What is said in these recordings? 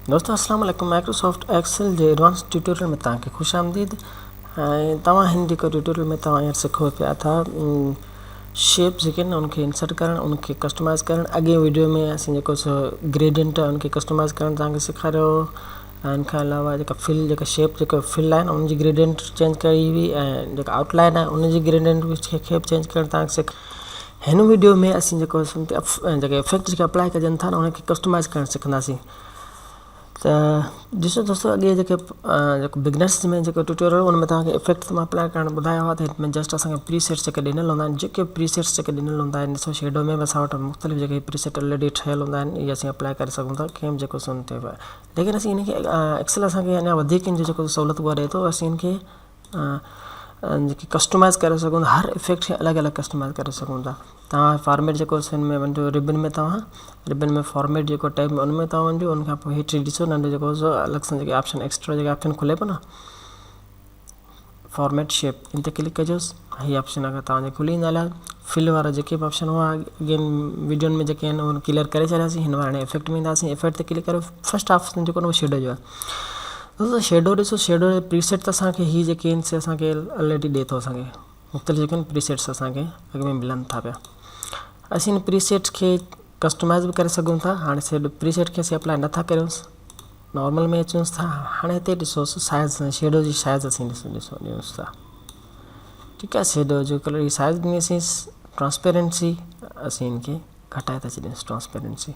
दोस्तों अस्सलाम वालेकुम। माइक्रोसॉफ्ट एक्सेल जे एडवांस ट्यूटोरियल में तव्हांखे खुश आमदीद। तव्हां हिन जेको ट्यूटोरियल में तव्हां सिखो पिया था शेप जेके उनके इंसर्ट करण, उनके कस्टमाइज़ करण। अॻे वीडियो में असीं जेको ग्रेडियंट उनके कस्टमाइज़ करण तव्हांखे सेखारियो। इनखां अलावा जेका फिल जेका शेप जेका फिल आहिनि उनजी ग्रेडियंट चेंज कई हुई ऐं जेका आउटलाइन आहे उनजी ग्रेडियंट बि खे चेंज करण तव्हांखे हिन वीडियो में असीं जेको जेके इफेक्ट जेके अप्लाई कजनि था उनखे कस्टमाइज़ करण सिखंदासीं। तो ॾिसो दोस्तों अॻे जेके बिगनर्स में जेको ट्यूटोरियल उन में तव्हांखे इफेक्ट मां अप्लाई करणु ॿुधायो आहे। त हिन में जस्ट असांखे प्रीसेट्स जेके ॾिनल हूंदा आहिनि, जेके प्रीसेट्स जेके ॾिनल हूंदा आहिनि, ॾिसो शेडो में असां वटि मुख़्तलिफ़ जेके प्रीसेट ऑलरेडी ठहियल हूंदा आहिनि, इहे असीं अप्लाई करे सघूं था कंहिं बि जेको सुन ते बि। लेकिन असीं इनखे एक्सेल असांखे अञा वधीक इन जो जेको सहूलियत उहा ॾिए थो। असीं इनखे जेकी कस्टमाइज़ करे सघूं था, हर इफेक्ट खे अलॻि अलॻि कस्टमाइज़ करे सघूं था। तव्हां फॉर्मेट जेको हिन में वञो, रिबन में तव्हां रिबन में फॉर्मेट जेको टैब में उनमें तव्हां वञो। उनखां पोइ हेठि ॾिसो नंढो जेको अलॻि सां जेके ऑप्शन एक्स्ट्रा जेके ऑप्शन खुले पियो न, फॉर्मेट शेप, इन ते क्लिक कजोसि। हीअ ऑप्शन अगरि तव्हांजे खुली वेंदा हलिया। फिल वारा जेके बि ऑप्शन हुआ अॻिए वीडियोनि में जेके आहिनि उहे क्लियर करे छॾियासीं। हिन हाणे इफेक्ट में ईंदासीं। इफेक्ट ते क्लिक करो। फर्स्ट ऑप्शन जेको उहो शेडो जो आहे। दोस्तों शेडो ॾिसो, शेडो जो प्रीसेट त असांखे हीअ जेके आहिनि से असांखे ऑलरेडी ॾिए थो। असांखे मुख़्तलिफ़ जेके आहिनि प्रीसेट्स असांखे अॻ में मिलनि था पिया। असीं इन प्रीसेट्स खे कस्टमाइज़ भी करे सघूं था। हाणे से प्रीसेट खे असीं अप्लाई नथा करियूंसि, नॉर्मल में अचूंसि था। हाणे हिते ॾिसोसि साइज़, शेडो जी साइज़ असीं ॾियूंसि था। ठीकु आहे, शेडो जो कलर जी साइज़ ॾिनीसीं। ट्रांसपेरेंसी असीं इनखे घटाए था छॾियूंसि, ट्रांसपेरेंसी।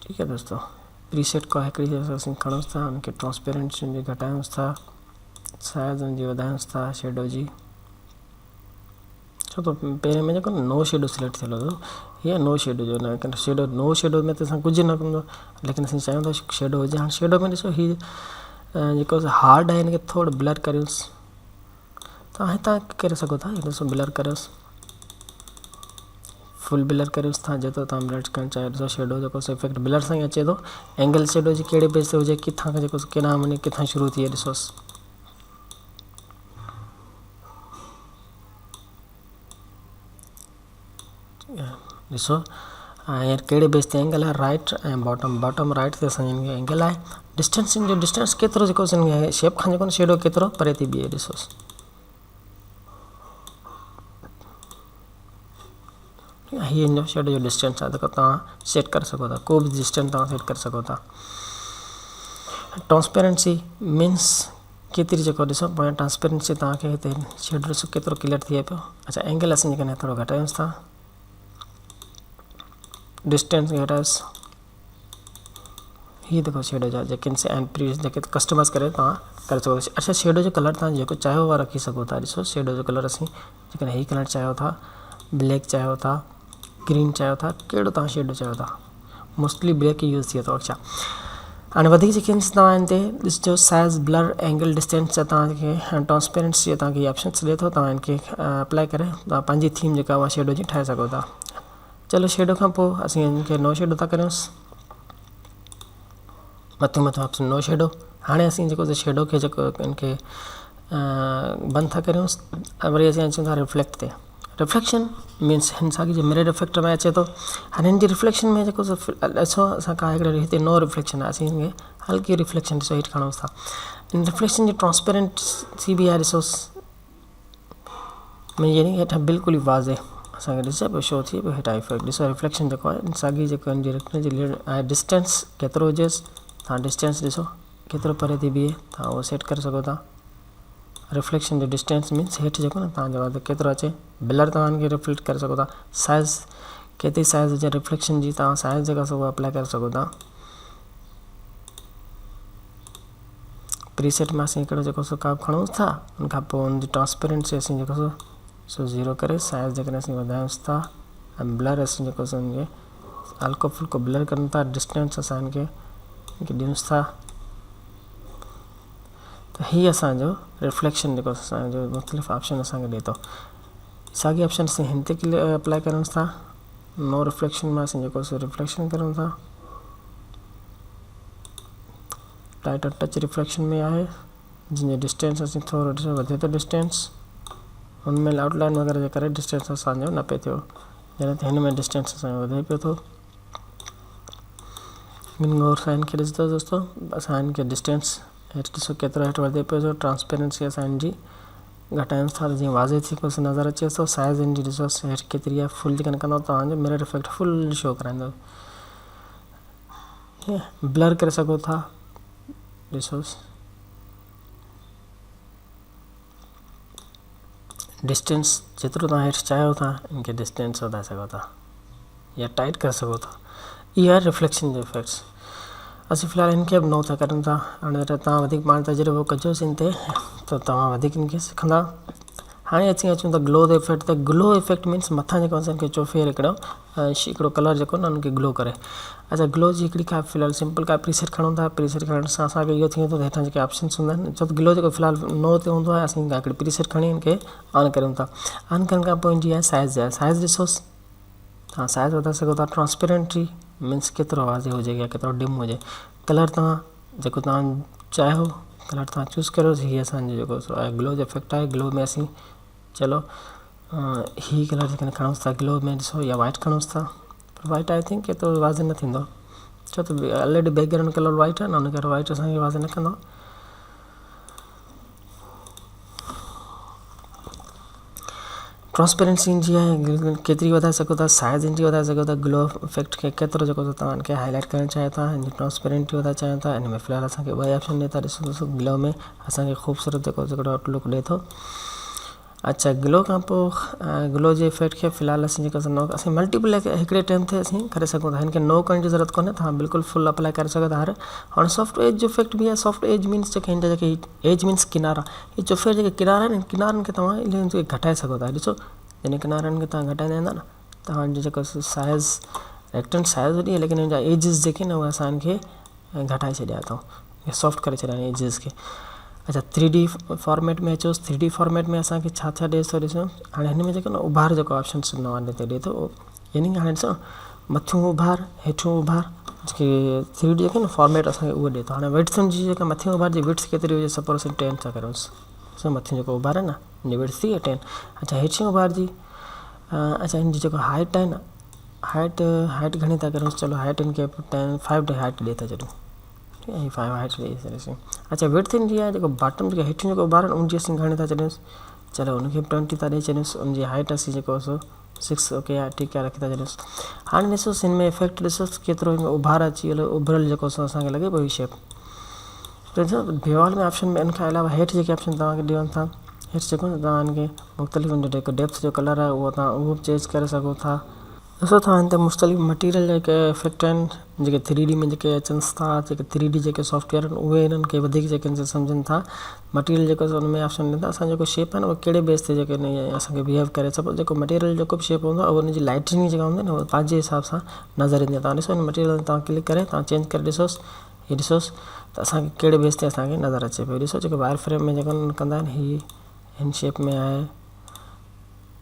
ठीकु आहे दोस्तों, प्रीसेट को हिकिड़ी असीं खणूंसि था, उनखे ट्रांसपेरेंसी जी घटायूंसि था, साइज़ उनजी वधायूंसि था शेडो जी। छो तो पहिरें में जेको नो शेडो सिलेक्ट थियल हो, हीअ नो शेडो जो न शेडो, नो शेडो में त असां कुझु न कंदो, लेकिन असीं चाहियूं था शेडो हुजे। हाणे शेडो में ॾिसो हीअ जेको हार्ड आहे हिनखे थोरो ब्लर करियोसि। तव्हां हितां करे सघो था, ॾिसो ब्लर करियोसि, फुल ब्लर करियोसि। तव्हां जेतिरो तव्हां ब्लर करणु चाहियो। ॾिसो शेडो जेको इफेक्ट ब्लर सां ई अचे थो। एंगल शेडो जी कहिड़े पेज ते हुजे, किथां खां जेको केॾांहुं वञे, किथां शुरू थिए, ॾिसोसि। ॾिसो हींअर कहिड़े बेस ते एंगल आहे, राइट ऐं बॉटम। बॉटम राइट ते असांजे एंगल आहे। डिस्टेंस जो डिस्टेंस केतिरो जेको शेप खां जेको शेडो केतिरो परे थी बीहे, ॾिसोसि। हीअ हिन जो शेडो जो डिस्टेंस आहे, जेको तव्हां सेट करे सघो था। को बि डिस्टेंस तव्हां सेट करे सघो था। ट्रांसपेरेंसी मीन्स केतिरी जेको ॾिसो पोयां ट्रांसपेरेंसी तव्हांखे हिते शेडो ॾिसो केतिरो क्लियर थिए पियो। अच्छा, एंगल असीं जेकॾहिं थोरो घटायूंसि था, डिस्टेंस घटायोसि। हीअ देखो शेडो जा जेके आहिनि प्रीवियस जेके कस्टमाइज़ करे तव्हां करे सघो था। अच्छा, शेडो जो कलर तव्हां जेको चाहियो उहा रखी सघो था। ॾिसो शेडो जो कलर असीं जेकॾहिं हीअ कलर चाहियो था, ब्लैक चाहियो था, ग्रीन चाहियो था, कहिड़ो तव्हां शेडो चाहियो था। मोस्टली ब्लैक ई यूज़ थिए थो। अच्छा, हाणे वधीक जेके आहिनि तव्हां हिन ते ॾिसिजो साइज़, ब्लर, एंगल, डिस्टेंस जा तव्हांखे ट्रांसपेरेंसी तव्हांखे इहे ऑप्शन्स ॾिए थो। तव्हां इनखे अप्लाई करे तव्हां पंहिंजी थीम जेका उहा शेडो जी ठाहे सघो था। चलो शेडो खां पोइ असीं इनखे नो शेडो था करियूंसि। मथों मथों ऑप्शन नो शेडो। हाणे असीं जेको शेडो खे जेको इनखे बंदि था करियूंसि। वरी असीं अचूं था रिफ्लेक्ट ते। रिफ्लेक्शन मीन्स हिन साॻी जो मिरर इफेक्ट में अचे थो। हाणे हिन जी रिफ्लेक्शन में जेको ॾिसो असां का हिकिड़े हिते नो रिफ्लेक्शन आहे, असीं हिनखे हल्की रिफ्लेक्शन ॾिसो हेठि खणूंसि था। इन रिफ्लेक्शन जी ट्रांसपेरेंसी बि आहे, ॾिसोसि यानी हेठां बिल्कुलु ई वाज़े असांखे ॾिसे पियो शो थिए पियो हेठां इफेक्ट। ॾिसो रिफ्लेक्शन जेको आहे साॻी जेको हिन जी आहे डिस्टेंस केतिरो हुजेसि। तव्हां डिस्टेंस ॾिसो केतिरो परे थी बीहे, तव्हां उहो सेट करे सघो था। रिफ्लेक्शन जो डिस्टेंस मीन्स हेठि जेको न तव्हांजो केतिरो अचे। ब्लर तव्हां हिनखे रिफ्लेक्ट करे सघो था। साइज़ केतिरी साइज़ हुजे रिफ्लेक्शन जी, तव्हां साइज़ जेका उहा अप्लाई करे सघो था। प्रीसेट में असीं हिकिड़ो जेको का खणूंसि था, उनखां पोइ हुनजी ट्रांसपेरेंसी असीं जेको सो ज़ीरो करे साइज़ जेकॾहिं असीं वधायूंसि था ऐं ब्लर असीं जेको हुनखे हल्को फुल्को ब्लर कयूं था। डिस्टेंस असां हिनखे ॾियूंसि था। त हीअ असांजो रिफ्लेक्शन जेको असांजो मुख़्तलिफ़ ऑप्शन असांखे ॾिए थो। साॻी ऑप्शन असीं हिन ते अप्लाई करूंसि था। नो रिफ्लेक्शन में असीं जेको रिफ्लेक्शन करूं था। टाइटर टच रिफ्लेक्शन में आहे, जिन डिस्टेंस असीं थोरो ॾिसो वधे थो डिस्टेंस। हुनमें आउटलाइन वग़ैरह जे करे डिस्टेंस असांजो न पियो थियो, जॾहिं त हिन में डिस्टेंस असांजो वधे पियो थो। इन गौर सां इनखे ॾिसंदो दोस्तों, असां इनखे डिस्टेंस हेठि ॾिसो केतिरो हेठि वधे पियो थो, ट्रांसपेरेंसी असां इनजी घटायूं था त जीअं वाज़े थी कुझु नज़र अचे थो। साइज़ इनजी ॾिसो हेठि केतिरी आहे, फुल जेकॾहिं कंदो तव्हांजो मिरर इफेक्ट फुल शो कराईंदो। ब्लर करे सघो था, ॾिसो डिस्टेंस जेतिरो तव्हां हेठि चाहियो था इनखे डिस्टेंस वधाए सघो था या टाइट करे सघो था। इहा आहे रिफ्लेक्शन जो इफेक्ट्स। असीं फ़िलहाल इनखे बि नो था करूं था। हाणे तव्हां वधीक पाण तजुर्बो कजोसि इन ते त तव्हां वधीक इनखे सिखंदा। हाणे अचूं था ग्लो जे इफेक्ट ते। ग्लो इफेक्ट मीन्स मथां जेको असांखे चोफेर हिकिड़ो कलर जेको न उनखे ग्लो करे। अच्छा, ग्लो जी हिकिड़ी का फ़िलहाल सिंपल का प्रीसेट खणूं था। प्रीसेट खणण सां असांखे इहो थी वेंदो त हेठां जेके ऑप्शन्स हूंदा आहिनि, छो त ग्लो जेको फ़िलहाल नो ते हूंदो आहे, असीं हिकिड़ी प्रीसेट खणी इनखे ऑन करूं था। ऑन करण खां पोइ इनजी आहे साइज़ आहे। साइज़ ॾिसोसि, तव्हां साइज़ वधाए सघो था। ट्रांसपेरेंटी मीन्स केतिरो वाज़े हुजे या केतिरो डिम हुजे। कलर तव्हां जेको तव्हां चाहियो कलर तव्हां चूज़ करो। हीअ असांजो जेको ग्लो जो इफेक्ट आहे। ग्लो में असीं चलो ही कलर जेकॾहिं खणूंसि था ग्लो में, ॾिसो या वाइट खणूंसि था। पर वाइट आई थिंक केतिरो वाज़े न थींदो, छो त ऑलरेडी बैकग्राउंड कलर वाइट आहे न, उन करे वाइट असांखे वाज़े न कंदो। ट्रांसपेरेंसी इनजी आहे केतिरी वधाए सघो था, साइज़ इनजी वधाए सघो था। ग्लो इफेक्ट खे केतिरो जेको तव्हां इनखे हाईलाइट करणु चाहियो था, इनजी ट्रांसपेरेंटी वधाए चाहियो था। इन में फ़िलहाल असांखे ॿ ऑप्शन ॾिए था। ॾिसो ग्लो में असांखे ख़ूबसूरत जेको आउटलुक ॾिए थो। अच्छा, ग्लो खां पोइ ग्लो जे इफेक्ट खे फ़िलहाल असीं जेको असीं मल्टीपल हिकिड़े टाइम ते असीं करे सघूं था। हिनखे नो करण जी ज़रूरत कोन्हे, तव्हां बिल्कुलु फुल अप्लाई करे सघो था। हाणे सॉफ्ट एज जो इफेक्ट बि आहे। सॉफ्ट एज मीन्स जेके हिन जा जेके एज मीन्स किनारा, हीअ चोफेर जेके किनारा आहिनि, किनारनि खे तव्हां घटाए सघो था। ॾिसो जॾहिं किनारनि खे तव्हां घटाईंदा वेंदा न, तव्हांजो जेको साइज़ रेक्टेंट साइज़ वॾी आहे, लेकिन हिन जा एजिस जेके न उहे असां इनखे घटाए छॾिया अथऊं, सॉफ्ट करे छॾिया आहिनि एजिस खे। अच्छा, 3D फॉर्मेट में अचोसि। 3D फॉर्मेट में असांखे छा छा ॾिए थो ॾिसो। हाणे हिन में जेको न उभार जेको ऑप्शन्स नवां ॾिए थो, यानी हाणे ॾिसो मथियूं उभार हेठियूं उभार जेके 3D जेके न फॉर्मेट असांखे उहो ॾिए थो। हाणे विड्थुनि जी जेका मथियूं उभार जी विड्थ केतिरी हुजे, सपोज़ असीं 10 था करूंसि। ॾिसो मथियूं जेको उभार आहे न, हिनजी विड्थ थी 10। अच्छा, हेठियूं उभार जी अच्छा हिनजी जेको हाइट आहे न, हाइट घणी था करूंसि। चलो हाइट हिनखे 5 हाइट ॾिए था छॾियूं। 5 हाइट ॾेई छॾियोसीं। अच्छा, विड्थ इनजी आहे जेको बॉटम जेके हेठियूं जेको उभार आहिनि उनजी असीं घणी था छॾियूंसि। चलो उनखे 20 था ॾेई छॾियूंसि। उनजी हाइट असीं जेको 6 ओके आहे, ठीकु आहे, रखी था छॾियूंसि। हाणे ॾिसोसि हिन में इफेक्ट ॾिसोसि केतिरो हिन में उभार अची वियो, उभरियल जेको असांखे लॻे पियो हीअ शेप। त ॾिसो बेवाल में ऑप्शन में इन खां अलावा हेठि जेके ऑप्शन तव्हांखे ॾियनि था, हेठि जेको न तव्हां हिनखे मुख़्तलिफ़ जेको डेप्थ जो कलर आहे उहो तव्हां उहो बि चेंज करे सघो था। ॾिसो तव्हां हिन ते मुख़्तलिफ़ मटीरियल जेके इफेक्ट आहिनि, जेके 3D में जेके अचनि था, जेके 3D जेके सॉफ्टवेयर आहिनि उहे हिननि खे वधीक जेके सम्झनि था। मटीरियल जेको हुन में ऑप्शन ॾींदा, असां जेको शेप आहे न उहो कहिड़े बेस ते जेके असांखे बिहेव करे। सपोज़ जेको मटीरियल जेको बि शेप हूंदो आहे उहो हुनजी लाइटनिंग जेका हूंदी आहे न उहो पंहिंजे हिसाब सां नज़र ईंदी आहे। तव्हां ॾिसो हिन मटीरियल तव्हां क्लिक करे तव्हां चेंज करे ॾिसोसि, हीअ ॾिसोसि त असांखे कहिड़े बेस ते असांखे नज़र अचे पियो। ॾिसो जेको वायर फ्रेम में जेको कंदा आहिनि हीअ हिन शेप में आहे,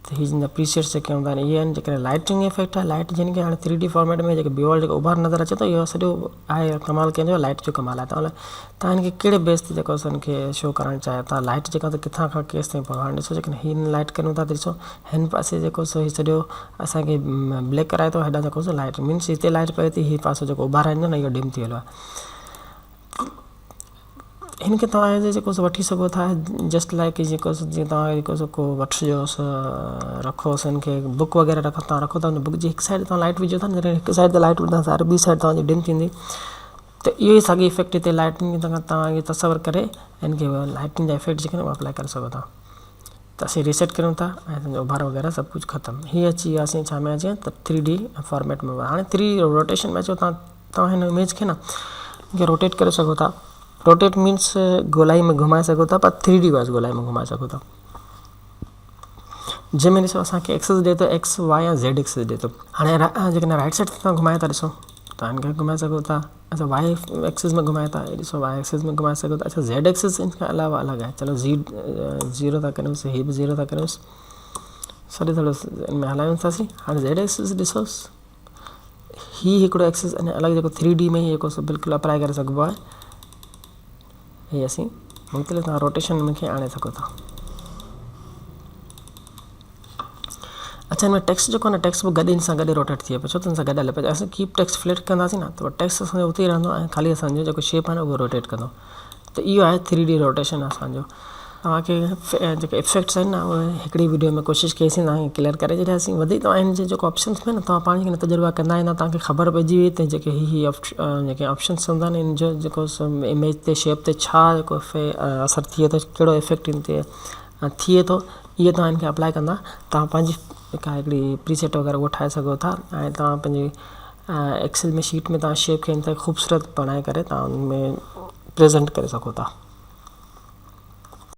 त हीअ जिन जा प्रीसेट्स जेके हूंदा आहिनि इहे आहिनि। जेकॾहिं लाइटिंग इफेक्ट आहे, लाइट जिन खे हाणे 3D फॉर्मेट में जेके बेवाल जेको उभार नज़र अचे थो, इहो सॼो आहे कमाल कंहिंजो लाइट जो कमाल आहे। तव्हां हिनखे कहिड़े बेस ते जेको हिनखे शो करणु चाहियो था, लाइट जेका त किथां खां केसि ताईं पवंदो। हाणे ॾिसो जेकॾहिं हिन लाइट कयूं था त ॾिसो हिन पासे जेको हीअ सॼो असांखे ब्लैक कराए थो, हेॾां जेको लाइट मीन्स हिते लाइट पए थी, हीअ पासो जेको उभार आहे न इहो डिम थी वियो आहे। हिनखे तव्हां एज जेको वठी सघो था, जस्ट लाइक जेको जीअं तव्हां जेको को वठिजोसि रखोसि, हिनखे बुक वग़ैरह तव्हां रखो था, बुक जी हिकु साइड तव्हां लाइट विझो था, जॾहिं हिकु साइड ते लाइट विझंदासीं त ॿी साइड तव्हांजी डिम थींदी। त इहो ई साॻी इफेक्ट हिते लाइटिंग तव्हां इहो तसवर करे हिनखे लाइटिंग जा इफेक्ट जेके आहिनि उहे अप्लाई करे सघो था। त असीं रीसेट करूं था ऐं तुंहिंजो उभार वग़ैरह सभु कुझु ख़तमु। हीअ अची वियो असीं छा में अचे त 3D फॉर्मेट में। हाणे 3D रोटेशन में अचो तव्हां हिन इमेज खे न रोटेट करे सघो था। रोटेट मीन्स गोलाई में घुमाए सघो था, पर 3D वाइज़ गोलाई में घुमाए सघो था। जंहिंमें ॾिसो असांखे एक्सिस ॾिए थो, एक्स वाई या ज़ेड एक्सिस ॾिए थो। हाणे जेकॾहिं राइट साइड ते तव्हां घुमाए था ॾिसो तव्हां हिनखे घुमाए सघो था। अच्छा, वाई एक्सिस में घुमाए था, ॾिसो वाई एक्सिस में घुमाए सघो था। अच्छा, ज़ेड एक्सिस हिन खां अलावा अलॻि आहे। चलो ज़ीरो था करियोसि, हीअ बि ज़ीरो था करियोसि, सॼो थोरो हिन में हलायूं थासीं। हाणे ज़ेड एक्सिस ॾिसोसि, हीअ हिकिड़ो एक्सिस अने अलॻि जेको 3D में जेको बिल्कुलु अप्लाई करे सघिबो आहे। हीअ असीं मुख़्तलिफ़ तव्हां रोटेशन में खे आणे सघो था। अच्छा, हिन टेक्स्ट जेको आहे न, टेक्स्ट बि गॾु इन सां गॾु रोटेट थिए पियो, छो त इन सां गॾु हले पियो। असां कीप टेक्स्ट फ्लिट कंदासीं न, त टेक्स्ट असांजो उते ई रहंदो ऐं ख़ाली असांजो जेको शेप आहे न उहो रोटेट कंदो। त इहो आहे 3D रोटेशन असांजो। तव्हांखे जेके इफेक्ट्स आहिनि न उहे हिकिड़ी वीडियो में कोशिशि कईसीं तव्हांखे क्लियर करे छॾियासीं। वधीक तव्हां हिन जे जेको ऑप्शन्स में न तव्हां पाण खे तजुर्बा कंदा वेंदा, तव्हांखे ख़बर पइजी वई त जेके जेके ऑप्शन्स हूंदा आहिनि इन जो जेको इमेज ते शेप ते छा जेको असरु थिए थो, कहिड़ो इफेक्ट इन ते थिए थो, इहे तव्हां हिन खे अप्लाई कंदा, तव्हां पंहिंजी हिकिड़ी प्रीसेट वग़ैरह उहो ठाहे सघो था। ऐं तव्हां पंहिंजी एक्सेल में शीट में तव्हां शेप खे इन ते ख़ूबसूरत बणाए करे तव्हां उन में प्रेज़ेंट करे सघो था।